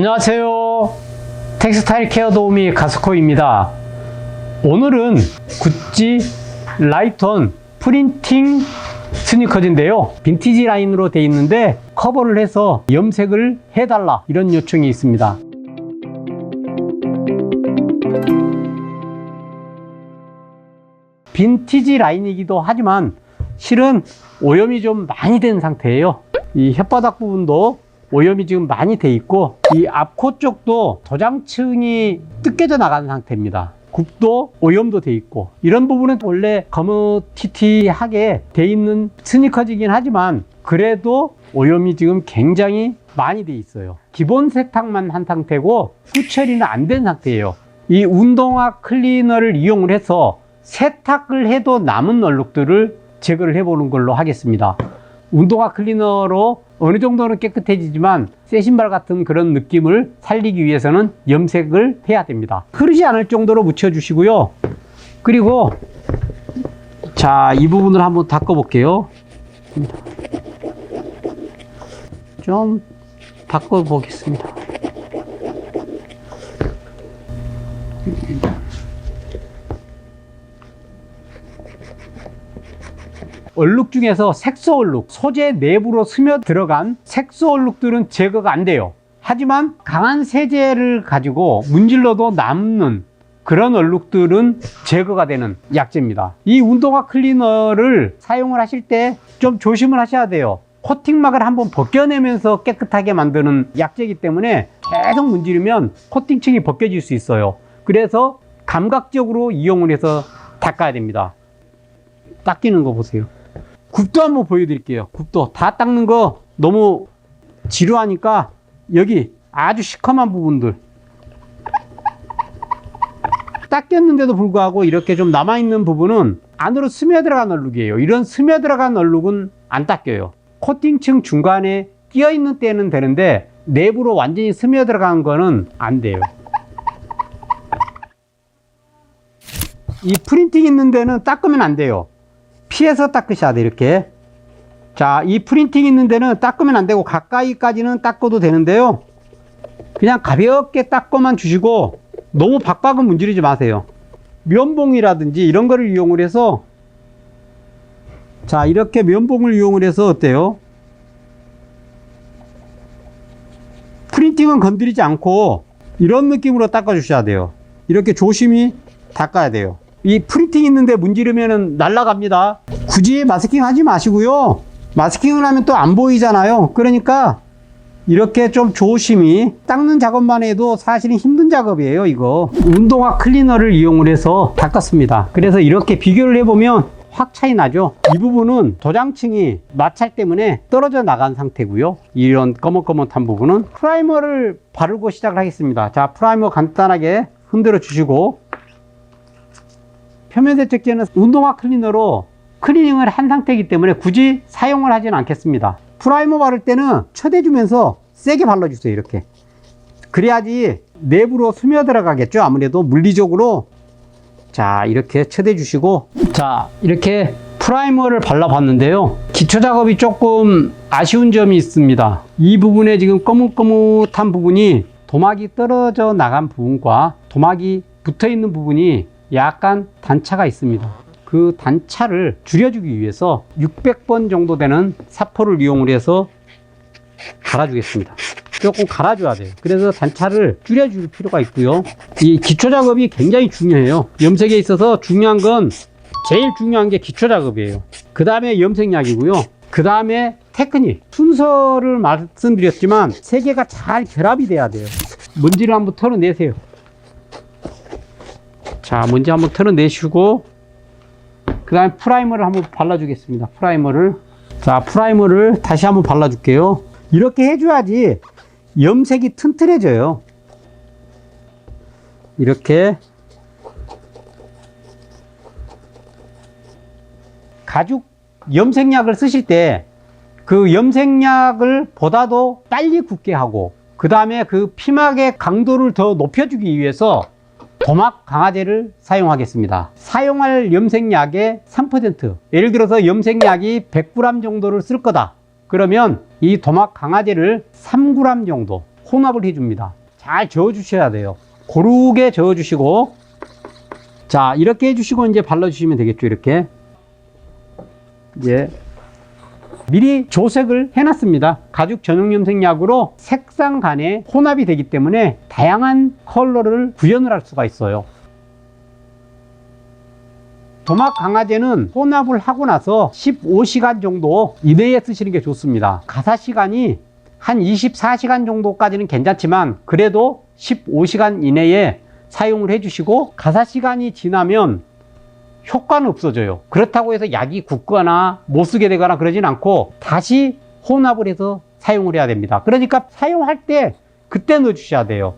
안녕하세요. 텍스타일 케어 도우미 가스코입니다. 오늘은 구찌 라이트온 프린팅 스니커즈인데요. 빈티지 라인으로 되어 있는데 커버를 해서 염색을 해달라 이런 요청이 있습니다. 빈티지 라인이기도 하지만 실은 오염이 좀 많이 된 상태예요. 이 혓바닥 부분도 오염이 지금 많이 돼 있고 이 앞코 쪽도 도장층이 뜯겨져 나간 상태입니다. 굽도 오염도 돼 있고 이런 부분은 원래 거무튀튀하게 돼 있는 스니커즈이긴 하지만 그래도 오염이 지금 굉장히 많이 돼 있어요. 기본 세탁만 한 상태고 후처리는 안 된 상태예요. 이 운동화 클리너를 이용을 해서 세탁을 해도 남은 얼룩들을 제거를 해보는 걸로 하겠습니다. 운동화 클리너로 어느 정도는 깨끗해지지만 새 신발 같은 그런 느낌을 살리기 위해서는 염색을 해야 됩니다. 흐르지 않을 정도로 묻혀 주시고요. 그리고 자, 이 부분을 한번 닦아 볼게요. 좀 닦아 보겠습니다. 얼룩 중에서 색소 얼룩, 소재 내부로 스며 들어간 색소 얼룩들은 제거가 안 돼요. 하지만 강한 세제를 가지고 문질러도 남는 그런 얼룩들은 제거가 되는 약재입니다. 이 운동화 클리너를 사용을 하실 때 좀 조심을 하셔야 돼요. 코팅막을 한번 벗겨내면서 깨끗하게 만드는 약재이기 때문에 계속 문지르면 코팅층이 벗겨질 수 있어요. 그래서 감각적으로 이용을 해서 닦아야 됩니다. 닦이는 거 보세요. 굽도 한번 보여드릴게요. 굽도 다 닦는 거 너무 지루하니까 여기 아주 시커먼 부분들 닦였는데도 불구하고 이렇게 좀 남아있는 부분은 안으로 스며들어간 얼룩이에요. 이런 스며들어간 얼룩은 안 닦여요. 코팅층 중간에 끼어있는 때는 되는데 내부로 완전히 스며들어간 거는 안 돼요. 이 프린팅 있는 데는 닦으면 안 돼요. 피해서 닦으셔야 돼. 이렇게. 자, 이 프린팅 있는 데는 닦으면 안 되고 가까이까지는 닦아도 되는데요. 그냥 가볍게 닦고만 주시고 너무 박박은 문지르지 마세요. 면봉이라든지 이런 거를 이용을 해서 자, 이렇게 면봉을 이용을 해서 어때요? 프린팅은 건드리지 않고 이런 느낌으로 닦아 주셔야 돼요. 이렇게 조심히 닦아야 돼요. 이 프린팅 있는데 문지르면 날아갑니다. 굳이 마스킹 하지 마시고요. 마스킹을 하면 또 안 보이잖아요. 그러니까 이렇게 좀 조심히 닦는 작업만 해도 사실은 힘든 작업이에요. 이거 운동화 클리너를 이용을 해서 닦았습니다. 그래서 이렇게 비교를 해보면 확 차이 나죠. 이 부분은 도장층이 마찰 때문에 떨어져 나간 상태고요. 이런 거뭇거뭇한 부분은 프라이머를 바르고 시작을 하겠습니다. 자, 프라이머 간단하게 흔들어 주시고 표면 세척제는 운동화 클리너로 클리닝을 한 상태이기 때문에 굳이 사용을 하지는 않겠습니다. 프라이머 바를 때는 쳐대주면서 세게 발라주세요. 이렇게. 그래야지 내부로 스며들어가겠죠. 아무래도 물리적으로. 자, 이렇게 쳐대주시고 자, 이렇게 프라이머를 발라봤는데요. 기초 작업이 조금 아쉬운 점이 있습니다. 이 부분에 지금 거뭇거뭇한 부분이 도막이 떨어져 나간 부분과 도막이 붙어있는 부분이 약간 단차가 있습니다. 그 단차를 줄여주기 위해서 600번 정도 되는 사포를 이용을 해서 갈아주겠습니다. 조금 갈아줘야 돼요. 그래서 단차를 줄여줄 필요가 있고요. 이 기초 작업이 굉장히 중요해요. 염색에 있어서 중요한 건 제일 중요한 게 기초 작업이에요. 그 다음에 염색약이고요. 그 다음에 테크닉. 순서를 말씀드렸지만 세 개가 잘 결합이 돼야 돼요. 먼지를 한번 털어내세요. 자, 먼지 한번 털어내시고 그 다음에 프라이머를 한번 발라주겠습니다. 프라이머를. 자, 프라이머를 다시 한번 발라줄게요. 이렇게 해줘야지 염색이 튼튼해져요. 이렇게 가죽 염색약을 쓰실 때 그 염색약을 보다도 빨리 굳게 하고 그 다음에 그 피막의 강도를 더 높여주기 위해서 도막 강화제를 사용하겠습니다. 사용할 염색약의 3%, 예를 들어서 염색약이 100g 정도를 쓸 거다. 그러면 이 도막 강화제를 3g 정도, 혼합을 해줍니다. 잘 저어 주셔야 돼요. 고르게 저어 주시고, 자, 이렇게 해주시고 이제 발라주시면 되겠죠. 이렇게 이제 미리 조색을 해놨습니다. 가죽 전용 염색약으로 색상 간에 혼합이 되기 때문에 다양한 컬러를 구현을 할 수가 있어요. 도막 강화제는 혼합을 하고 나서 15시간 정도 이내에 쓰시는 게 좋습니다. 가사 시간이 한 24시간 정도까지는 괜찮지만 그래도 15시간 이내에 사용을 해주시고, 가사 시간이 지나면 효과는 없어져요. 그렇다고 해서 약이 굳거나 못 쓰게 되거나 그러진 않고 다시 혼합을 해서 사용을 해야 됩니다. 그러니까 사용할 때 그때 넣어주셔야 돼요.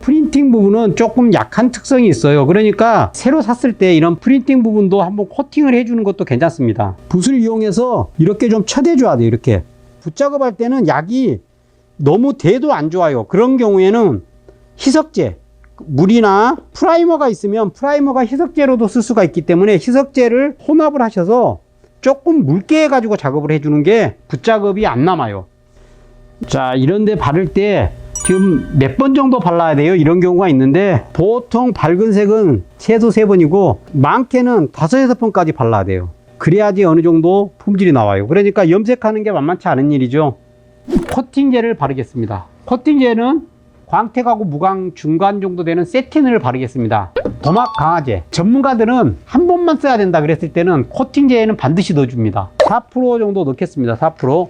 프린팅 부분은 조금 약한 특성이 있어요. 그러니까 새로 샀을 때 이런 프린팅 부분도 한번 코팅을 해주는 것도 괜찮습니다. 붓을 이용해서 이렇게 좀 쳐대줘야 돼요. 이렇게 붓작업할 때는 약이 너무 돼도 안 좋아요. 그런 경우에는 희석제, 물이나 프라이머가 있으면 프라이머가 희석제로도 쓸 수가 있기 때문에 희석제를 혼합을 하셔서 조금 묽게 해가지고 작업을 해주는 게 붓작업이 안 남아요. 자, 이런데 바를 때 지금 몇 번 정도 발라야 돼요? 이런 경우가 있는데 보통 밝은 색은 최소 3번이고 많게는 5, 6번까지 발라야 돼요. 그래야지 어느 정도 품질이 나와요. 그러니까 염색하는 게 만만치 않은 일이죠. 코팅제를 바르겠습니다. 코팅제는 광택하고 무광 중간 정도 되는 세틴을 바르겠습니다. 도막 강화제 전문가들은 한 번만 써야 된다 그랬을 때는 코팅제에는 반드시 넣어줍니다. 4% 정도 넣겠습니다. 4%.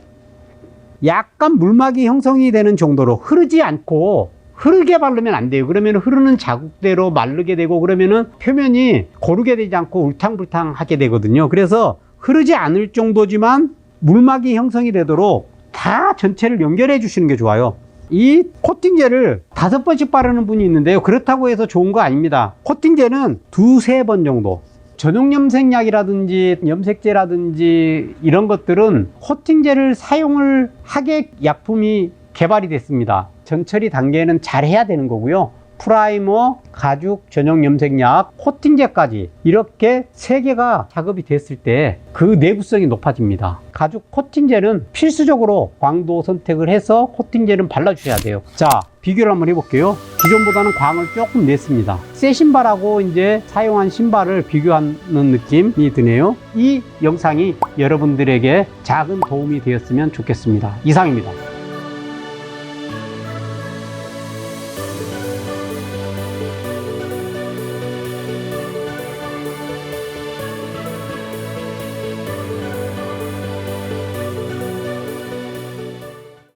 약간 물막이 형성이 되는 정도로 흐르지 않고, 흐르게 바르면 안 돼요. 그러면 흐르는 자국대로 마르게 되고 그러면은 표면이 고르게 되지 않고 울탕불탕하게 되거든요. 그래서 흐르지 않을 정도지만 물막이 형성이 되도록 다 전체를 연결해 주시는 게 좋아요. 이 코팅제를 5번씩 바르는 분이 있는데요. 그렇다고 해서 좋은 거 아닙니다. 코팅제는 2, 3번 정도. 전용 염색약이라든지 염색제라든지 이런 것들은 코팅제를 사용을 하게 약품이 개발이 됐습니다. 전처리 단계는 잘 해야 되는 거고요. 프라이머, 가죽 전용 염색약, 코팅제까지 이렇게 3개가 작업이 됐을 때 그 내구성이 높아집니다. 가죽 코팅제는 필수적으로 광도 선택을 해서 코팅제는 발라주셔야 돼요. 자, 비교를 한번 해볼게요. 기존보다는 광을 조금 냈습니다. 새 신발하고 이제 사용한 신발을 비교하는 느낌이 드네요. 이 영상이 여러분들에게 작은 도움이 되었으면 좋겠습니다. 이상입니다.